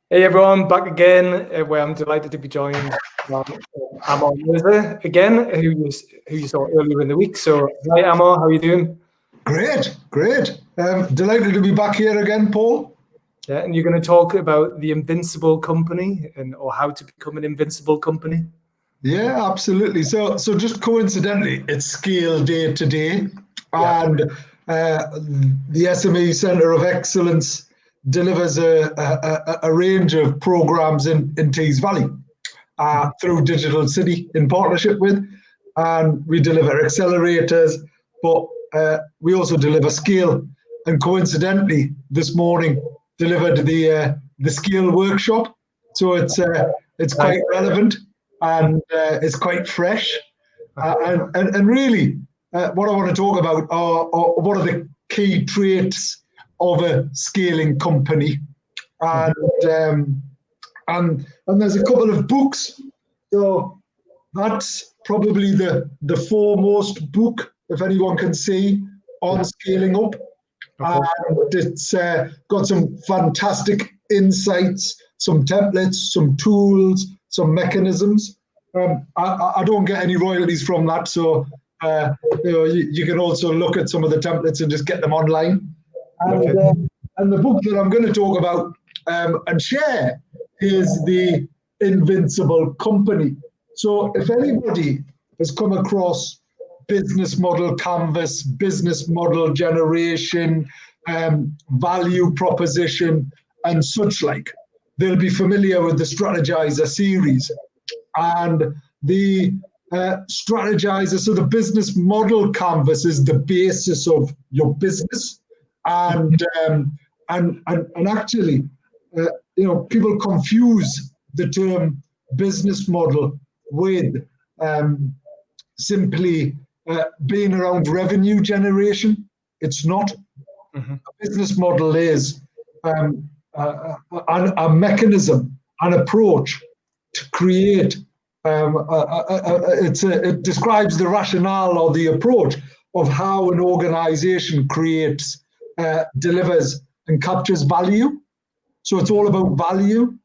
Hey everyone, back again, where I'm delighted to be joined by Ammar Mirza again, who you saw earlier in the week. So, hi Ammar, how are you doing? Great, great. Delighted to be back here again, Paul. Yeah, and you're going to talk about the Invincible Company or how to become an invincible company. Yeah, absolutely. So just coincidentally, it's Scale Day today, Yeah. and the SME Centre of Excellence delivers a range of programs in Tees Valley through Digital City in partnership with, and we deliver accelerators, but we also deliver scale. And coincidentally, this morning delivered the scale workshop, so it's quite relevant and it's quite fresh. And really, what I want to talk about are what are the key traits of a scaling company, and and there's a couple of books. So that's probably the foremost book, if anyone can see, on scaling up. Okay. And it's got some fantastic insights, some templates, some tools, some mechanisms. I don't get any royalties from that, so you can also look at some of the templates and just get them online. Okay. And the book that I'm going to talk about and share is the Invincible Company. So if anybody has come across business model canvas, business model generation, value proposition, and such like, they'll be familiar with the Strategizer series. And the Strategizer, so the business model canvas is the basis of your business. And actually, people confuse the term business model with simply being around revenue generation. It's not. Mm-hmm. A business model is a mechanism, an approach to create. It describes the rationale or the approach of how an organization creates, delivers, and captures value. So it's all about value.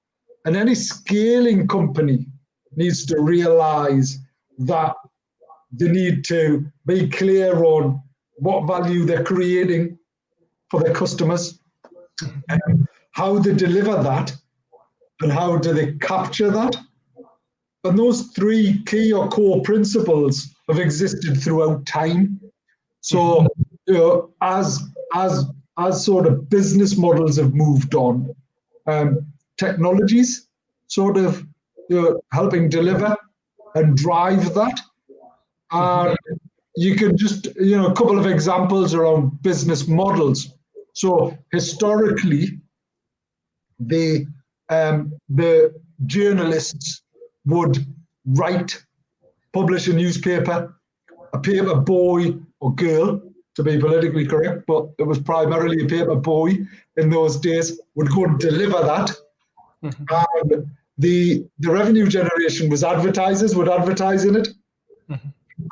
And any scaling company needs to realize that they need to be clear on what value they're creating for their customers, and how they deliver that, and how do they capture that. And those three key or core principles have existed throughout time. So, as sort of business models have moved on, technologies sort of helping deliver and drive that. And you can just, a couple of examples around business models. So historically, the journalists would write, publish a newspaper, a paper boy or girl, to be politically correct, but it was primarily a paper boy in those days, would go and deliver that. And the revenue generation was advertisers would advertise in it.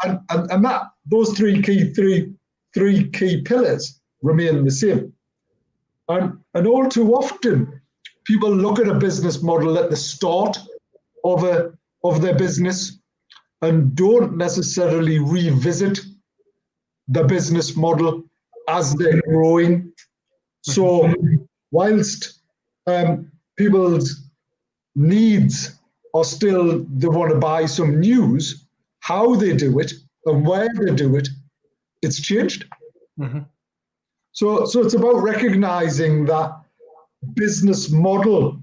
And that those three key pillars remain the same. And all too often, people look at a business model at the start of their business and don't necessarily revisit the business model as they're growing. So whilst people's needs are still, they want to buy some news, how they do it and where they do it, it's changed. Mm-hmm. So it's about recognizing that business model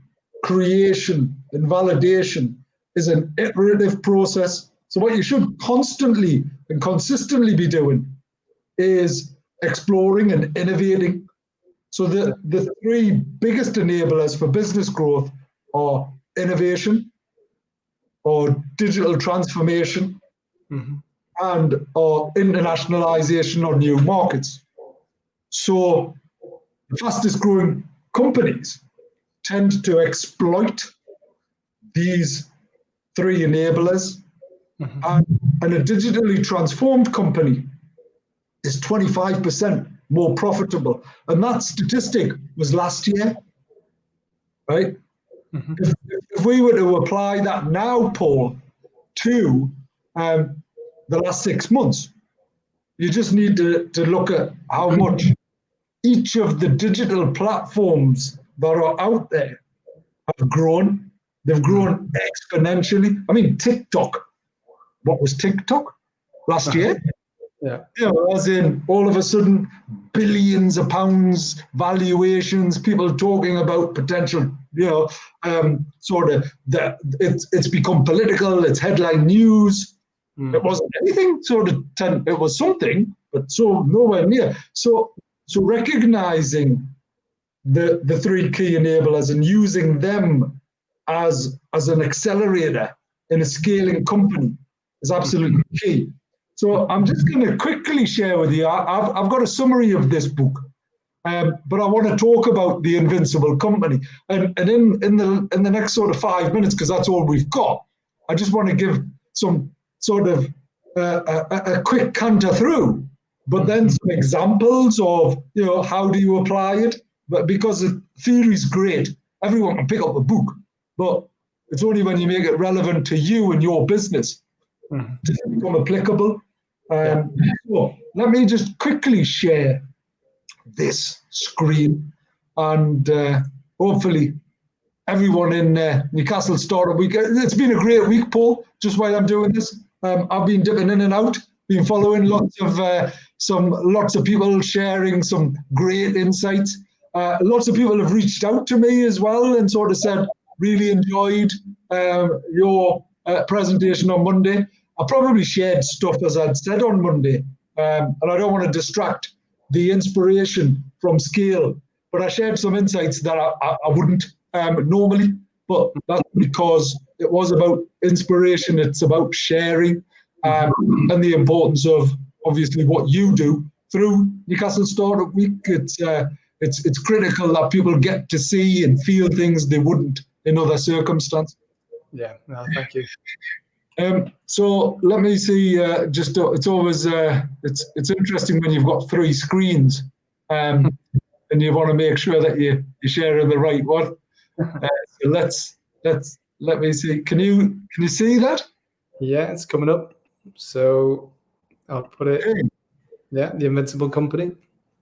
creation and validation is an iterative process. So what you should constantly and consistently be doing is exploring and innovating. So the three biggest enablers for business growth are innovation or digital transformation and or internationalization or new markets. So the fastest growing companies tend to exploit these three enablers. And a digitally transformed company is 25% more profitable. And that statistic was last year, right? If we were to apply that now, Paul, to the last 6 months, you just need to look at how much each of the digital platforms that are out there have grown. They've grown exponentially. I mean, TikTok. What was TikTok last year? Yeah. As in all of a sudden, billions of pounds valuations, people talking about potential, sort of it's become political, it's headline news. It wasn't anything sort of, it was something, but so nowhere near. So recognizing the three key enablers and using them as an accelerator in a scaling company is absolutely key. So I'm just going to quickly share with you, I've got a summary of this book, but I want to talk about the Invincible Company. And in the next sort of 5 minutes, because that's all we've got, I just want to give some sort of a quick canter through, but then some examples of, how do you apply it? But because the theory is great, everyone can pick up a book, but it's only when you make it relevant to you and your business does it become applicable. So let me just quickly share this screen, and hopefully everyone in Newcastle Startup Week. It's been a great week, Paul. Just while I'm doing this, I've been dipping in and out, been following lots of people sharing some great insights. Lots of people have reached out to me as well and sort of said, really enjoyed your presentation on Monday. I probably shared stuff, as I'd said, on Monday, and I don't want to distract the inspiration from scale, but I shared some insights that I wouldn't normally, but that's because it was about inspiration. It's about sharing and the importance of, obviously, what you do through Newcastle Startup Week. It's critical that people get to see and feel things they wouldn't in other circumstances. Yeah, no, thank you. So let me see. It's always it's interesting when you've got three screens, and you want to make sure that you share the right one. So let me see. Can you see that? Yeah, it's coming up. So I'll put it. Okay. Yeah, the Invincible Company.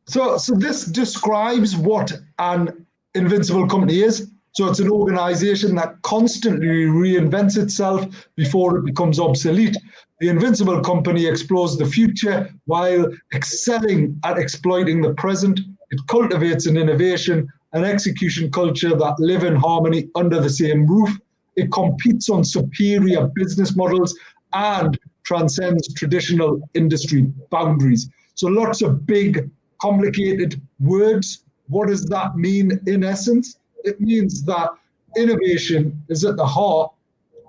So this describes what an Invincible Company is. So it's an organization that constantly reinvents itself before it becomes obsolete. The Invincible Company explores the future while excelling at exploiting the present. It cultivates an innovation and execution culture that live in harmony under the same roof. It competes on superior business models and transcends traditional industry boundaries. So lots of big, complicated words. What does that mean in essence? It means that innovation is at the heart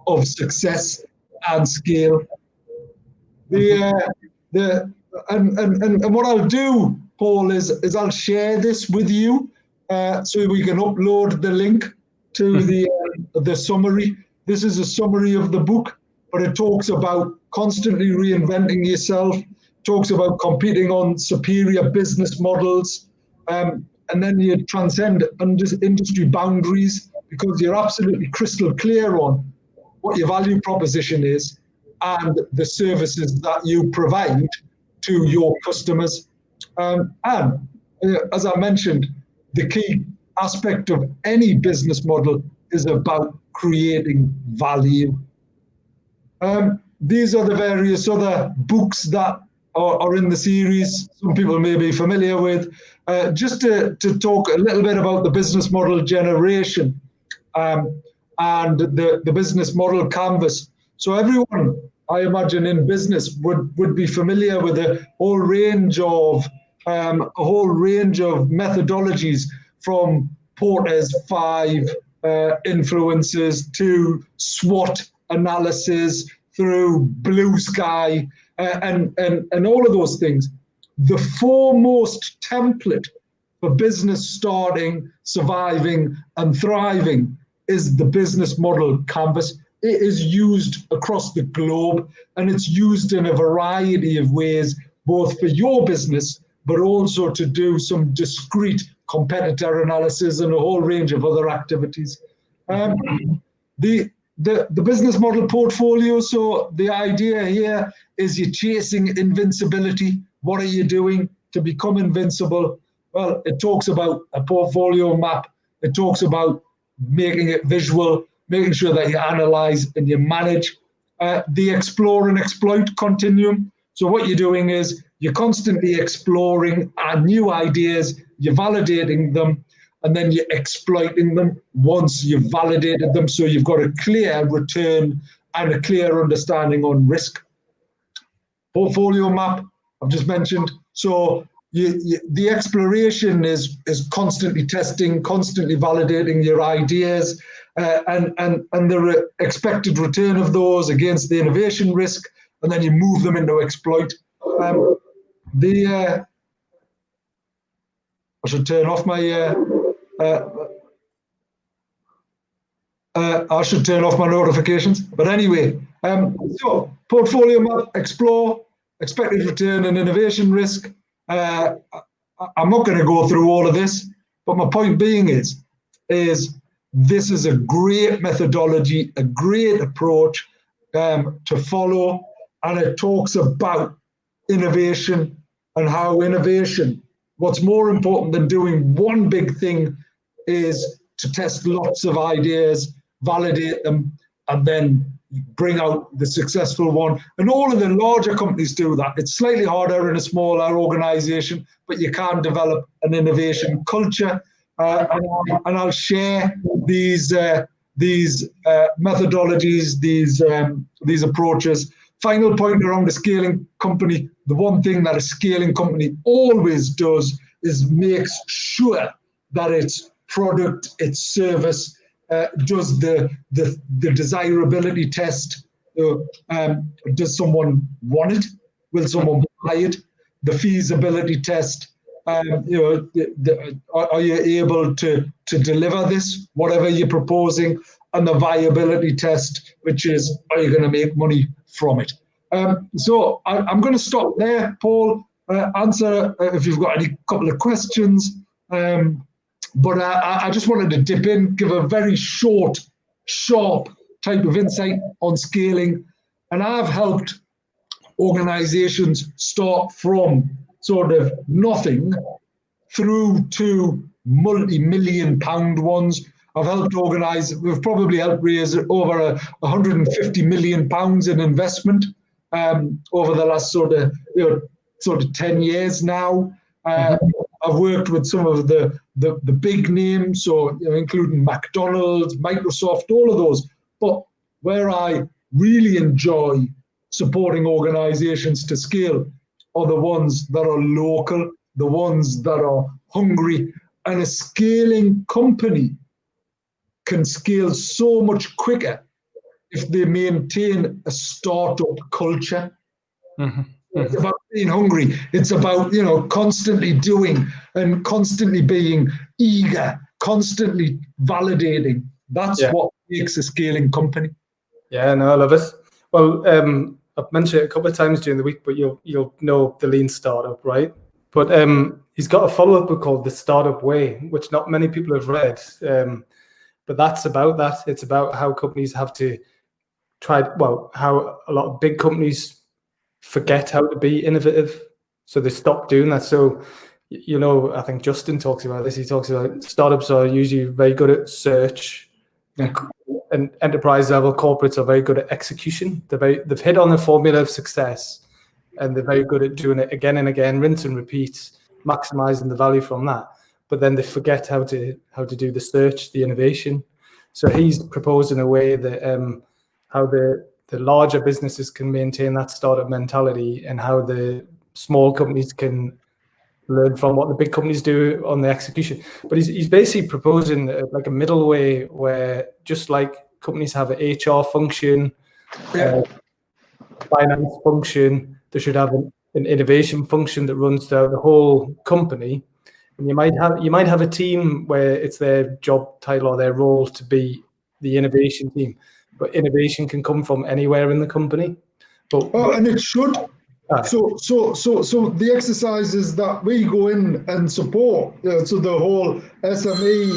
of success and scale. And what I'll do, Paul, is I'll share this with you so we can upload the link to the summary. This is a summary of the book, but it talks about constantly reinventing yourself, talks about competing on superior business models, and then you transcend industry boundaries because you're absolutely crystal clear on what your value proposition is and the services that you provide to your customers. And as I mentioned, the key aspect of any business model is about creating value. These are the various other books that are in the series, some people may be familiar with. Just to talk a little bit about the business model generation and the business model canvas. So everyone, I imagine, in business would be familiar with a whole range of methodologies, from Porter's 5 influences to SWOT analysis through Blue Sky and all of those things. The foremost template for business starting, surviving, and thriving is the business model canvas. It is used across the globe, and it's used in a variety of ways, both for your business, but also to do some discrete competitor analysis and a whole range of other activities. The business model portfolio. So the idea here is you're chasing invincibility. What are you doing to become invincible? Well, it talks about a portfolio map. It talks about making it visual, making sure that you analyze and you manage. The explore and exploit continuum. So what you're doing is you're constantly exploring new ideas, you're validating them, and then you're exploiting them once you've validated them. So you've got a clear return and a clear understanding on risk. Portfolio map, I've just mentioned. So the exploration is constantly testing, constantly validating your ideas, and the expected return of those against the innovation risk, and then you move them into exploit. I should turn off my I should turn off my notifications. But anyway, so portfolio map, explore, expected return and innovation risk. I'm not going to go through all of this, but my point being is this is a great methodology, a great approach to follow, and it talks about innovation and how innovation, what's more important than doing one big thing is to test lots of ideas, validate them, and then bring out the successful one. And all of the larger companies do that. It's slightly harder in a smaller organization, but you can develop an innovation culture. And I'll share these methodologies, these approaches. Final point around a scaling company. The one thing that a scaling company always does is makes sure that its product, its service, does the desirability test. Does someone want it? Will someone buy it? The feasibility test. Are you able to deliver this, whatever you're proposing? And the viability test, which is, are you going to make money from it? So I'm going to stop there, Paul. Answer if you've got any couple of questions. But I just wanted to dip in, give a very short, sharp type of insight on scaling. And I've helped organizations start from sort of nothing through to multi-million pound ones. I've helped organize, we've probably helped raise over 150 million pounds in investment over the last sort of 10 years now. I've worked with some of the big names, so including McDonald's, Microsoft, all of those. But where I really enjoy supporting organizations to scale are the ones that are local, the ones that are hungry. And a scaling company can scale so much quicker if they maintain a startup culture. Mm-hmm. It's about being hungry. It's about, constantly doing and constantly being eager, constantly validating. That's what makes a scaling company. Yeah, no, I love it. Well, I've mentioned it a couple of times during the week, but you'll know the Lean Startup, right? But he's got a follow-up book called The Startup Way, which not many people have read. But that's about that. It's about how companies have to how a lot of big companies forget how to be innovative, so they stop doing that. So, I think Justin talks about this. He talks about startups are usually very good at search, and enterprise level corporates are very good at execution. They've hit on the formula of success, and they're very good at doing it again and again, rinse and repeat, maximizing the value from that. But then they forget how to do the search, the innovation. So he's proposing a way that how the larger businesses can maintain that startup mentality, and how the small companies can learn from what the big companies do on the execution. But he's basically proposing like a middle way where, just like companies have an HR function, finance function, they should have an innovation function that runs throughout the whole company. And you might have a team where it's their job title or their role to be the innovation team. But innovation can come from anywhere in the company. And it should. So the exercises that we go in and support, so the whole SME,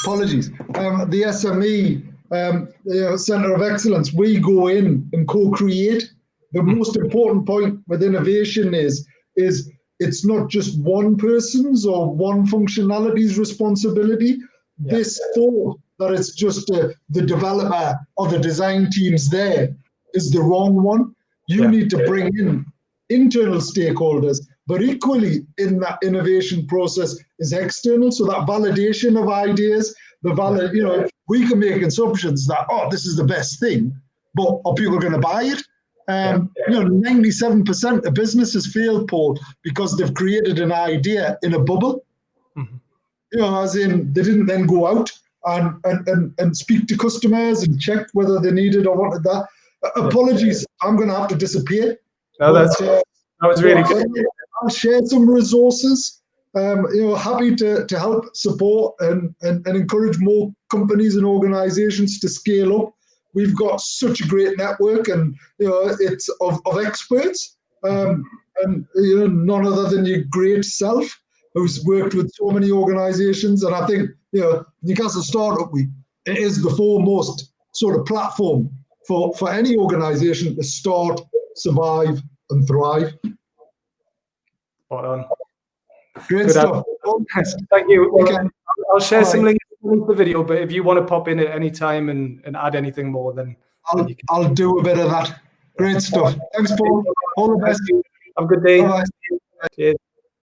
apologies, the SME Centre of Excellence, we go in and co-create. The most important point with innovation is it's not just one person's or one functionality's responsibility. This thought that it's just the developer or the design teams there is the wrong one. You need to bring in internal stakeholders, but equally in that innovation process is external. So that validation of ideas, we can make assumptions that, this is the best thing, but are people going to buy it? 97% of businesses fail, Paul, because they've created an idea in a bubble. As in they didn't then go out and speak to customers and check whether they needed or wanted that. Apologies, I'm going to have to disappear. No, that was really good. I'll share some resources. Happy to help support and encourage more companies and organizations to scale up. We've got such a great network, and it's of experts, and none other than your great self, who's worked with so many organizations. And I think Newcastle Startup Week, it is the foremost sort of platform for any organization to start, survive, and thrive. Spot on. Great stuff. Thank you. Well, Okay. I'll share some links to the video, but if you want to pop in at any time and add anything more, then I'll do a bit of that. Great stuff. Thanks, Paul. All the best. Have a good day. Bye-bye. Cheers.